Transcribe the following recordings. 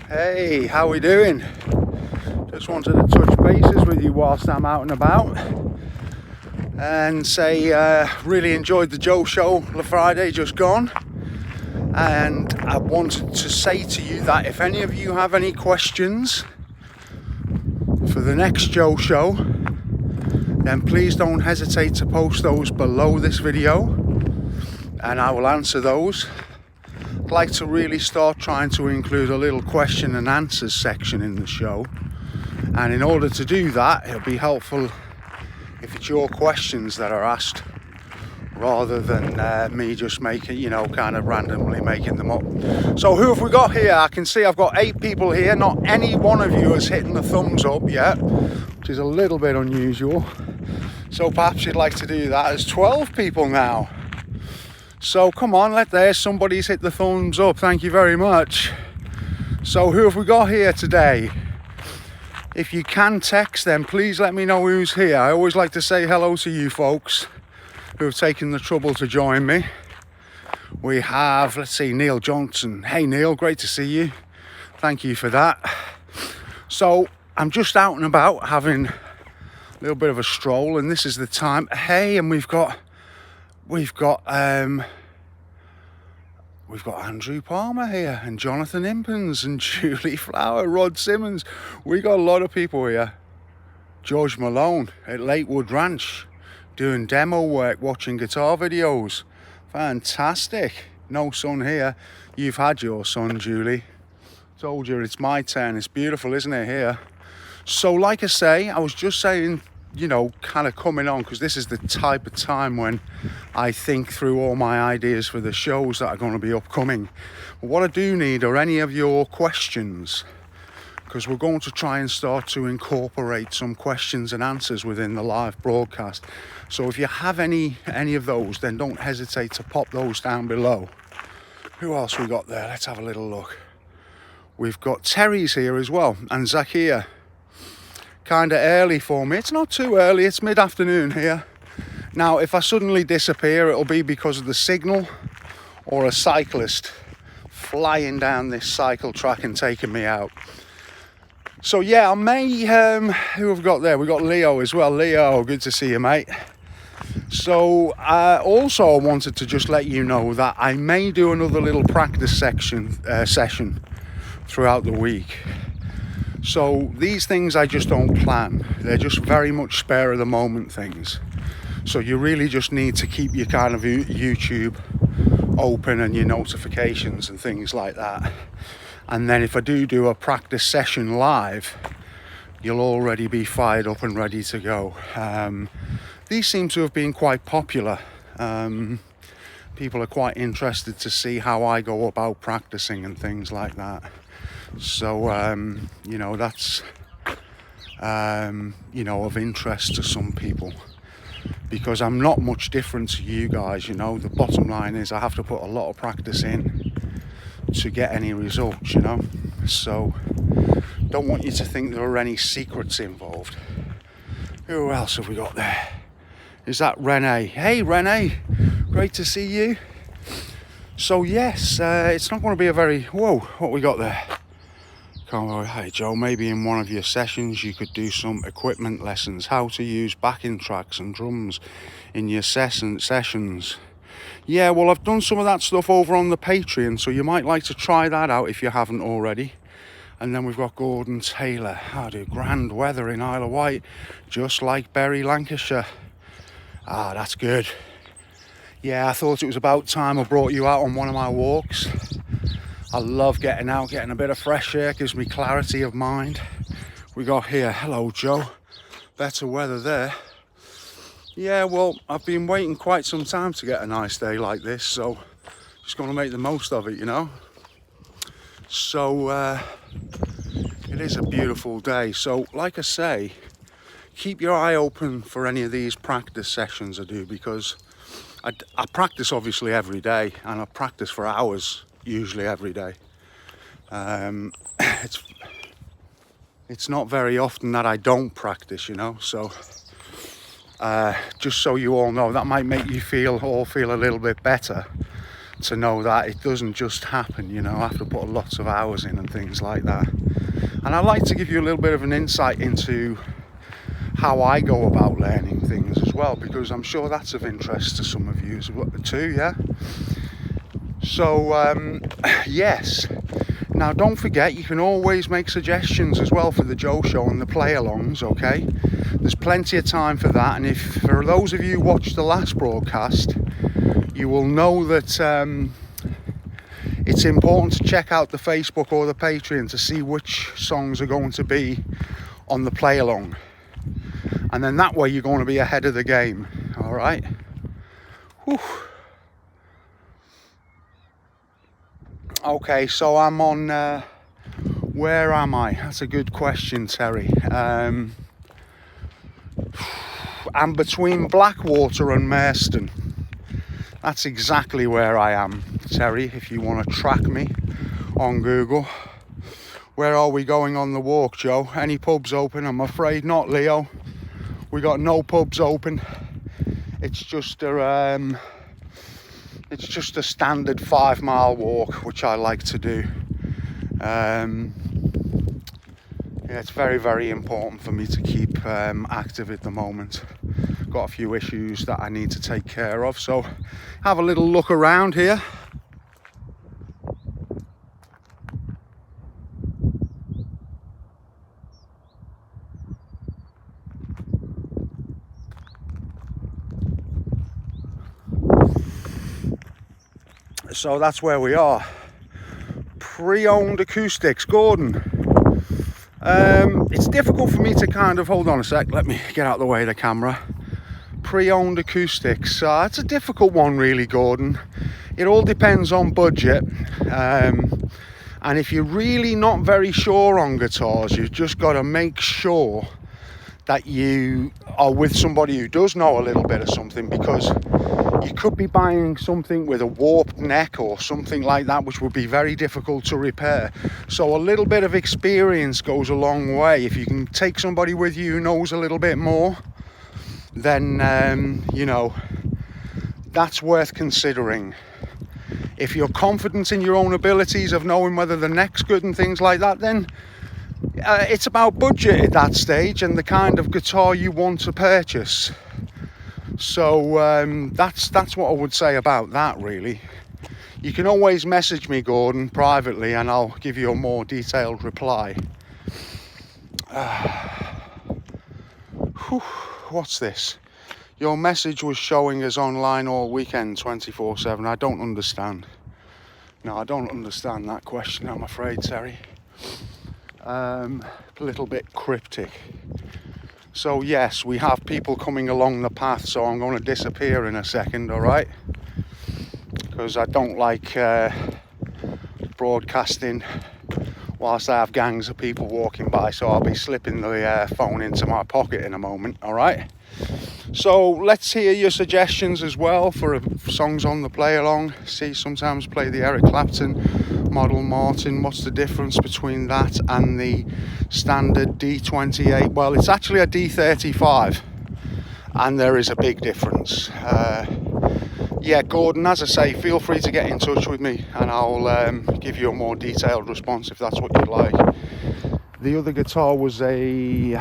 Hey, how we doing? Just wanted to touch bases with you whilst I'm out and about and say really enjoyed the Joe show the Friday just gone, and I wanted to say to you that if any of you have any questions for the next Joe show, then please don't hesitate to post those below this video and I will answer those. I'd like to really start trying to include a little question and answers section in the show, and in order to do that it'll be helpful if it's your questions that are asked rather than me just making, kind of randomly making them up. So who have we got here? I can see I've got 8 people here. Not any one of you has hit the thumbs up yet, which is a little bit unusual, so perhaps you'd like to do that. There's 12 people now. So come on, somebody's hit the thumbs up. Thank you very much. So who have we got here today? If you can text, then please let me know who's here. I always like to say hello to you folks who have taken the trouble to join me. We have, let's see, Neil Johnson. Hey Neil, great to see you. Thank you for that. So I'm just out and about having a little bit of a stroll, and this is the time. Hey, and we've got Andrew Palmer here, and Jonathan Impens, and Julie Flower, Rod Simmons. We got a lot of people here. George Malone at Lakewood Ranch doing demo work, watching guitar videos. Fantastic. No sun here. You've had your sun, Julie. Told you it's my turn. It's beautiful, isn't it, here? So like I say, I was just saying, kind of coming on, because this is the type of time when I think through all my ideas for the shows that are going to be upcoming. But what I do need are any of your questions, because we're going to try and start to incorporate some questions and answers within the live broadcast. So if you have any of those, then don't hesitate to pop those down below. Who else we got there? Let's have a little look. We've got Terry's here as well, and Zakia. Kind of early for me. It's not too early, it's mid-afternoon here. Now if I suddenly disappear, it'll be because of the signal or a cyclist flying down this cycle track and taking me out. So yeah, I may who have we got there? We've got Leo as well. Leo, good to see you, mate. So also I wanted to just let you know that I may do another little practice session throughout the week. So these things I just don't plan. They're just very much spare of the moment things. So you really just need to keep your kind of YouTube open and your notifications and things like that. And then if I do a practice session live, you'll already be fired up and ready to go. These seem to have been quite popular. People are quite interested to see how I go about practicing and things like that. So that's of interest to some people, because I'm not much different to you guys. The bottom line is I have to put a lot of practice in to get any results, so don't want you to think there are any secrets involved. Who else have we got there? Is that Renee? Hey Renee, great to see you. So yes, it's not going to be a very what we got there? Hey Joe, maybe in one of your sessions you could do some equipment lessons, how to use backing tracks and drums in your sessions. Yeah, well I've done some of that stuff over on the Patreon, so you might like to try that out if you haven't already. And then we've got Gordon Taylor. I do grand weather in Isle of Wight, just like Bury, Lancashire. Ah, that's good. Yeah, I thought it was about time I brought you out on one of my walks. I love getting out, getting a bit of fresh air, gives me clarity of mind. We got here, hello Joe, better weather there. Yeah, well, I've been waiting quite some time to get a nice day like this, so just going to make the most of it, So it is a beautiful day. So like I say, keep your eye open for any of these practice sessions I do, because I practice obviously every day, and I practice for hours usually every day. It's not very often that I don't practice, so just so you all know, that might make you all feel a little bit better. to know that it doesn't just happen, you know. I have to put lots of hours in and things like that. And I'd like to give you a little bit of an insight into how I go about learning things as well, because I'm sure that's of interest to some of you too, yeah? So, yes. Now, don't forget, you can always make suggestions as well for the Joe Show and the play-alongs, okay? There's plenty of time for that, and if for those of you who watched the last broadcast, you will know that it's important to check out the Facebook or the Patreon to see which songs are going to be on the play-along. And then that way you're going to be ahead of the game, all right? Whew. Okay, so I'm on, where am I? That's a good question, Terry. I'm between Blackwater and Merston. That's exactly where I am, Terry, if you want to track me on Google. Where are we going on the walk, Joe? Any pubs open? I'm afraid not, Leo. We got no pubs open. It's just a standard 5-mile walk, which I like to do. Yeah, it's very, very important for me to keep active at the moment. Got a few issues that I need to take care of, so have a little look around here. So that's where we are. Pre-owned acoustics, Gordon. It's difficult for me to kind of, hold on a sec, let me get out of the way of the camera. Pre-owned acoustics, it's a difficult one really, Gordon. It all depends on budget. And if you're really not very sure on guitars, you've just got to make sure that you are with somebody who does know a little bit of something, because you could be buying something with a warped neck or something like that, which would be very difficult to repair. So a little bit of experience goes a long way. If you can take somebody with you who knows a little bit more, then you know, that's worth considering. If you're confident in your own abilities of knowing whether the neck's good and things like that, then it's about budget at that stage and the kind of guitar you want to purchase. So that's what I would say about that, really. You can always message me, Gordon, privately, and I'll give you a more detailed reply. What's this? Your message was showing us online all weekend, 24/7. I don't understand. No, I don't understand that question, I'm afraid, Terry. A little bit cryptic. So yes, we have people coming along the path, so I'm going to disappear in a second, all right? Because I don't like broadcasting whilst I have gangs of people walking by, so I'll be slipping the phone into my pocket in a moment, all right? So let's hear your suggestions as well for songs on the play along. See, sometimes play the Eric Clapton Model Martin. What's the difference between that and the standard D28? Well, it's actually a D35, and there is a big difference. Yeah, Gordon, as I say, feel free to get in touch with me and I'll give you a more detailed response if that's what you'd like. The other guitar was a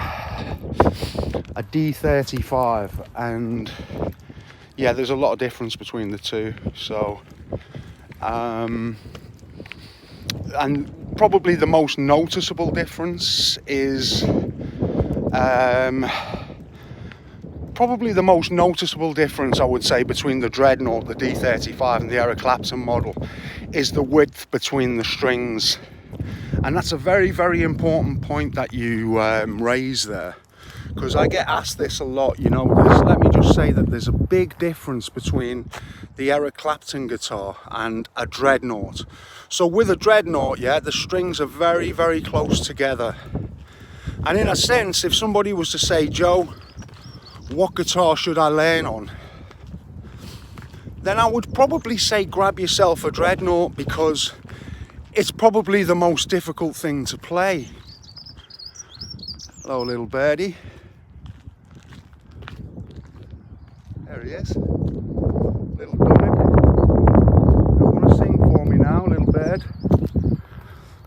D35, and yeah, there's a lot of difference between the two. So and probably the most noticeable difference is probably the most noticeable difference, I would say, between the Dreadnought, the D35 and the Eric Clapton model is the width between the strings. And that's a very, very important point that you raise there, because I get asked this a lot, you know. Let me just say that there's a big difference between the Eric Clapton guitar and a Dreadnought. So with a Dreadnought, yeah, the strings are very, very close together. And in a sense, if somebody was to say, Joe, what guitar should I learn on? Then I would probably say grab yourself a Dreadnought, because it's probably the most difficult thing to play. Hello, little birdie. There he is. Little Dominic. heard.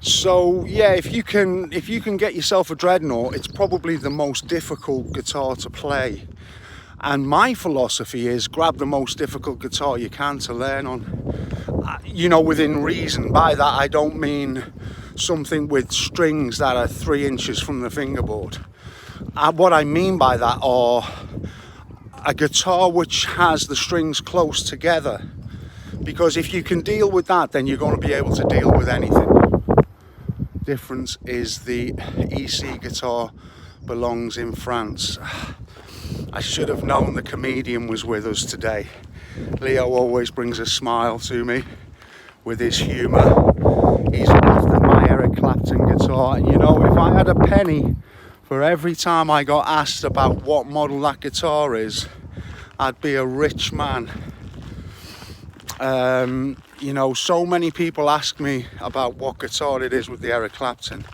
So yeah, if you can get yourself a Dreadnought, it's probably the most difficult guitar to play. And my philosophy is grab the most difficult guitar you can to learn on. You know, within reason. By that I don't mean something with strings that are 3 inches from the fingerboard. What I mean by that are a guitar which has the strings close together. Because if you can deal with that, then you're going to be able to deal with anything. Difference is the EC guitar belongs in France. I should have known the comedian was with us today. Leo always brings a smile to me with his humour. He's after my Eric Clapton guitar, and you know, if I had a penny for every time I got asked about what model that guitar is, I'd be a rich man. You know, so many people ask me about what guitar it is with the Eric Clapton,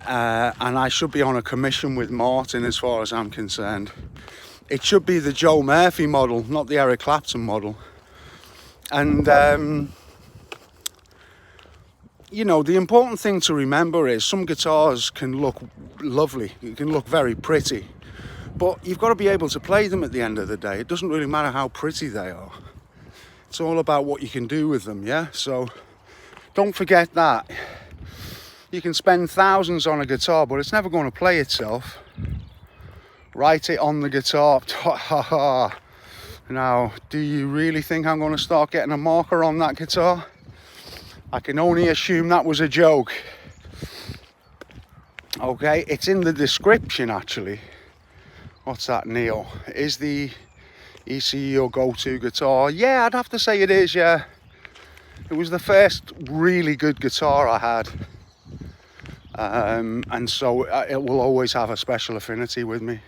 and I should be on a commission with Martin as far as I'm concerned. It should be the Joe Murphy model, not the Eric Clapton model. And you know, the important thing to remember is some guitars can look lovely, it can look very pretty, but you've got to be able to play them at the end of the day. It doesn't really matter how pretty they are. It's all about what you can do with them, yeah? So don't forget that. You can spend thousands on a guitar, but it's never going to play itself. Write it on the guitar. Now, do you really think I'm going to start getting a marker on that guitar? I can only assume that was a joke. Okay, it's in the description actually. What's that, Neil? Is the EC your go-to guitar? Yeah, I'd have to say it is, yeah. It was the first really good guitar I had. And so it will always have a special affinity with me.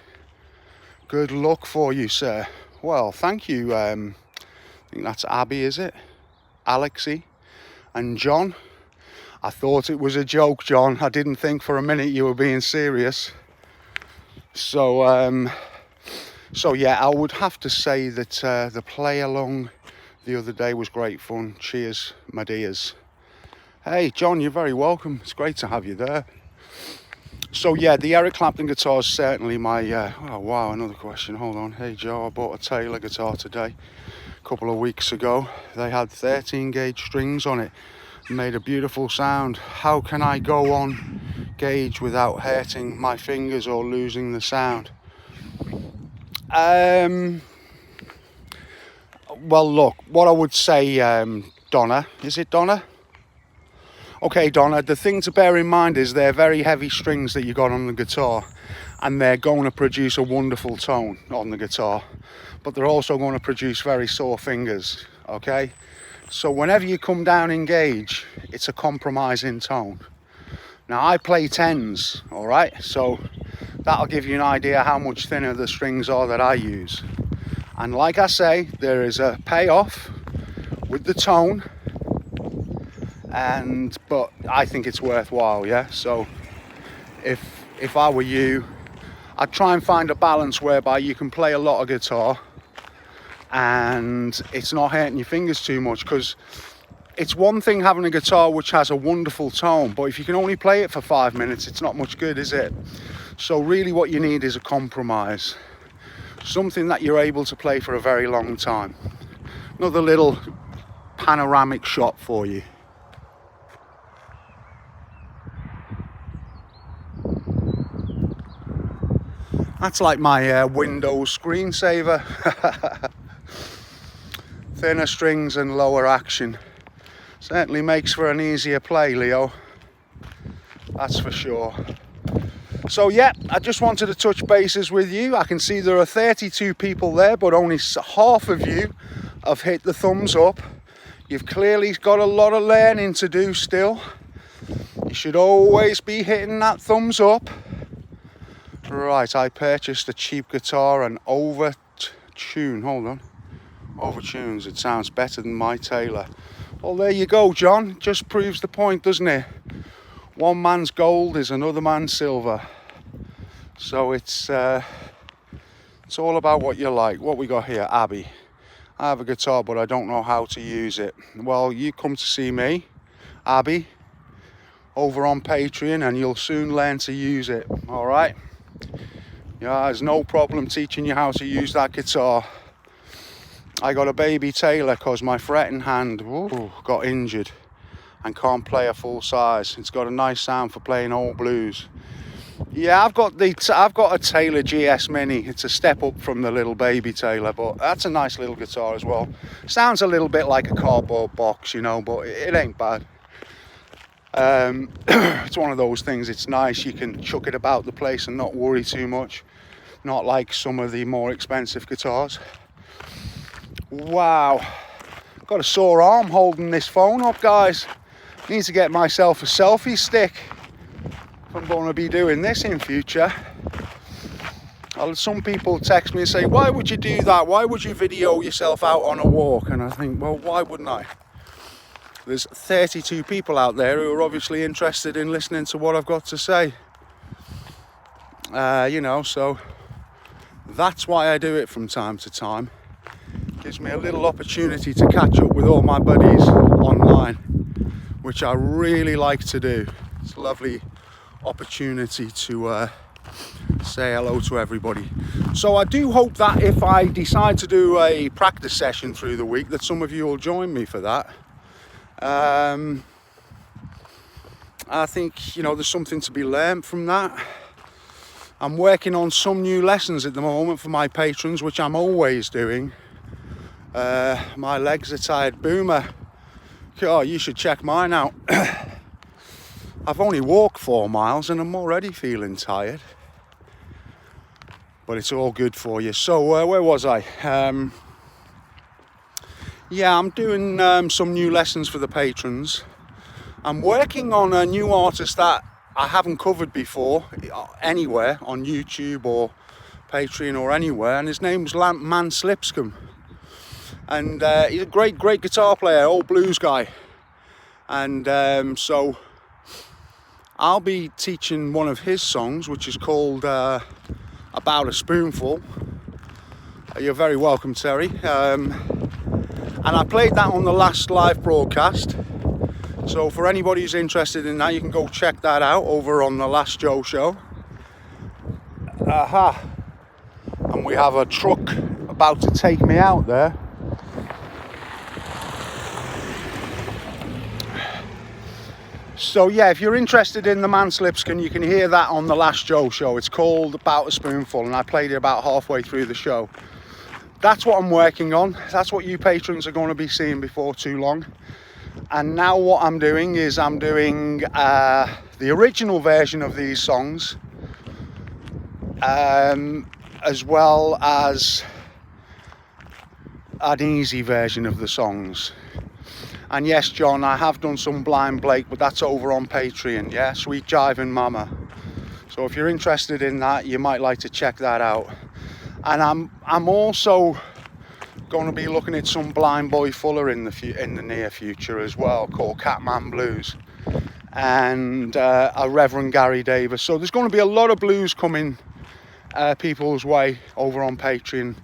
Good luck for you, sir. Well, thank you. I think that's Abby, is it? Alexi and John. I thought it was a joke, John. I didn't think for a minute you were being serious. So, so yeah, I would have to say that the play along the other day was great fun. Cheers, my dears. Hey, John, you're very welcome. It's great to have you there. So yeah, the Eric Clapton guitar is certainly my, oh wow, another question, hold on. Hey Joe, I bought a Taylor guitar today, a couple of weeks ago. They had 13 gauge strings on it, made a beautiful sound. How can I go on gauge without hurting my fingers or losing the sound? Well look, what I would say, Donna, is it Donna? Okay, Donna, the thing to bear in mind is they're very heavy strings that you got on the guitar, and they're going to produce a wonderful tone on the guitar, but they're also going to produce very sore fingers, okay? So whenever you come down in gauge, it's a compromising tone. Now I play 10s, all right? So that'll give you an idea how much thinner the strings are that I use. And like I say, there is a payoff with the tone, but I think it's worthwhile, yeah? So if I were you, I'd try and find a balance whereby you can play a lot of guitar and it's not hurting your fingers too much, because it's one thing having a guitar which has a wonderful tone, but if you can only play it for 5 minutes, it's not much good, is it? So really what you need is a compromise, something that you're able to play for a very long time. Another little panoramic shot for you. That's like my Windows screensaver. Thinner strings and lower action. Certainly makes for an easier play, Leo. That's for sure. So yeah, I just wanted to touch bases with you. I can see there are 32 people there, but only half of you have hit the thumbs up. You've clearly got a lot of learning to do still. You should always be hitting that thumbs up. Right, I purchased a cheap guitar and Overtune. Hold on. Overtunes. It sounds better than my Taylor. Well, there you go, John. Just proves the point, doesn't it? One man's gold is another man's silver. So it's all about what you like. What we got here, Abby. I have a guitar, but I don't know how to use it. Well, you come to see me. Abby over on Patreon, and you'll soon learn to use it. All right. Yeah, there's no problem teaching you how to use that guitar. I got a baby Taylor because my fretting hand got injured and can't play a full size. It's got a nice sound for playing old blues. Yeah, I've got a Taylor GS Mini. It's a step up from the little baby Taylor, but that's a nice little guitar as well. Sounds a little bit like a cardboard box, you know, but it ain't bad. It's one of those things. It's nice. You can chuck it about the place and not worry too much. Not like some of the more expensive guitars. Wow, got a sore arm holding this phone up, guys. Need to get myself a selfie stick if I'm going to be doing this in future. Some people text me and say, why would you do that? Why would you video yourself out on a walk? And I think, well, why wouldn't I? There's 32 people out there who are obviously interested in listening to what I've got to say. You know, so that's why I do it from time to time. Gives me a little opportunity to catch up with all my buddies online, which I really like to do. It's a lovely opportunity to say hello to everybody. So I do hope that if I decide to do a practice session through the week, that some of you will join me for that. I think, you know, there's something to be learned from that. I'm working on some new lessons at the moment for my patrons, which I'm always doing. My legs are tired. Boomer, oh, you should check mine out. I've only walked 4 miles and I'm already feeling tired, but it's all good for you. So where was I? Yeah, I'm doing some new lessons for the patrons. I'm working on a new artist that I haven't covered before anywhere on YouTube or Patreon or anywhere, and his name's Mans Lipscomb. And he's a great guitar player, old blues guy. And so I'll be teaching one of his songs, which is called About a Spoonful. You're very welcome, Terry. And I played that on the last live broadcast. So for anybody who's interested in that, you can go check that out over on the Last Joe Show. Aha. And we have a truck about to take me out there. So yeah, if you're interested in the Mans Lipscomb, you can hear that on the Last Joe Show. It's called About a Spoonful, and I played it about halfway through the show. That's what I'm working on. That's what you patrons are going to be seeing before too long. And now what I'm doing is I'm doing the original version of these songs, as well as an easy version of the songs. And yes, John, I have done some Blind Blake, but that's over on Patreon, yeah? Sweet Jiving Mama. So if you're interested in that, you might like to check that out. And I'm also going to be looking at some Blind Boy Fuller in the near future as well, called Catman Blues, and a Reverend Gary Davis. So there's going to be a lot of blues coming people's way over on Patreon.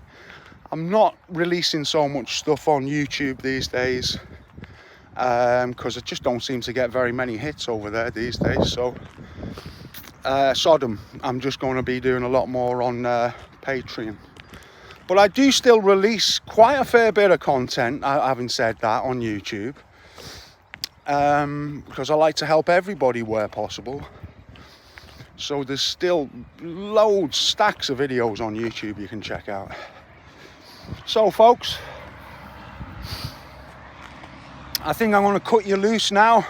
I'm not releasing so much stuff on YouTube these days, because I just don't seem to get very many hits over there these days. So Sodom, I'm just going to be doing a lot more on Patreon. But I do still release quite a fair bit of content, having said that, on YouTube, because I like to help everybody where possible. So there's still loads, stacks of videos on YouTube you can check out. So folks, I think I'm going to cut you loose now,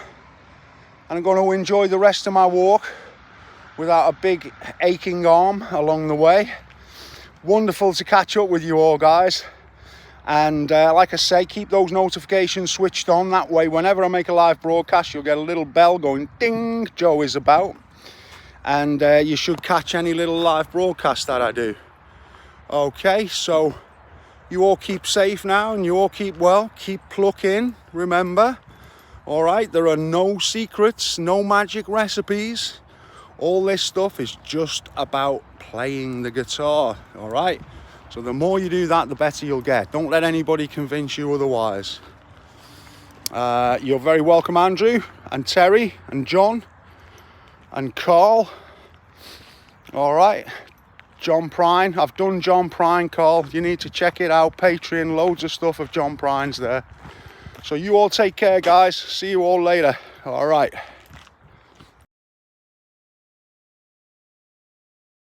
and I'm going to enjoy the rest of my walk without a big aching arm along the way. Wonderful to catch up with you all, guys. And like I say, keep those notifications switched on. That way, whenever I make a live broadcast, you'll get a little bell going, ding, Joe is about. And you should catch any little live broadcast that I do. Okay, so you all keep safe now, and you all keep well. Keep plucking, remember. All right, there are no secrets, no magic recipes. All this stuff is just about playing the guitar, all right? So the more you do that, the better you'll get. Don't let anybody convince you otherwise. You're very welcome, Andrew and Terry and John and Carl. All right, John Prine. I've done John Prine, Carl. You need to check it out. Patreon, loads of stuff of John Prine's there. So you all take care, guys. See you all later. All right.